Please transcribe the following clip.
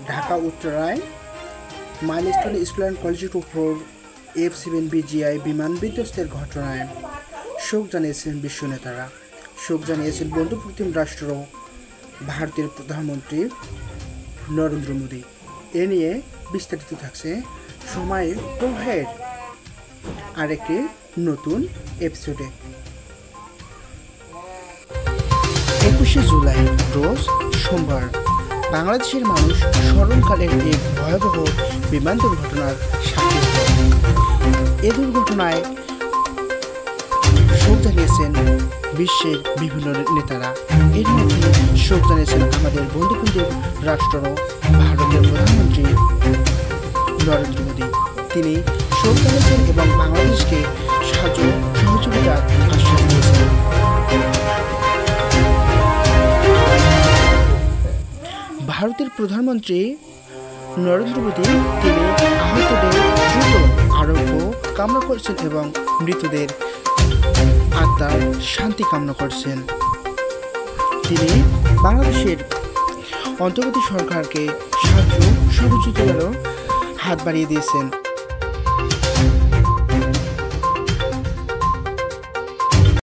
ঢাকা উত্তরায় milestone school and কলেজের উপর F-7 বিমান বিধ্বস্তের ঘটনায় শোক জানিয়েছেন বিশ্ব নেতারা। শোক জানিয়েছেন বন্ধুপ্রতিম রাষ্ট্র ভারতের প্রধানমন্ত্রী নরেন্দ্র মোদী। এ নিয়ে বিস্তারিত থাকছে সময় প্রবাহের আরেকটি নতুন এপিসোডে। 21শে জুলাই রোজ সোমবার বাংলাদেশের মানুষ স্মরণকালের এক ভয়াবহ বিমান দুর্ঘটনার সাক্ষী হয়। এ দুর্ঘটনায় শোক জানিয়েছেন বিশ্বের বিভিন্ন নেতারা। এর মধ্যে শোক জানিয়েছেন আমাদের বন্ধুপ্রতিম রাষ্ট্র ভারতের প্রধানমন্ত্রী নরেন্দ্র মোদী। তিনি শোক জানিয়েছেন এবং বাংলাদেশকে সহযোগিতার আশ্বাস দিয়েছেন। ভারতের প্রধানমন্ত্রী নরেন্দ্র মোদী তিনি আহতদের দ্রুত আরোগ্য কামনা করছেন এবং মৃতদের আত্মার শান্তি কামনা করছেন। তিনি বাংলাদেশের অন্তর্বর্তী সরকারকে সাহায্য সহযোগিতার হাত বাড়িয়ে দিয়েছেন।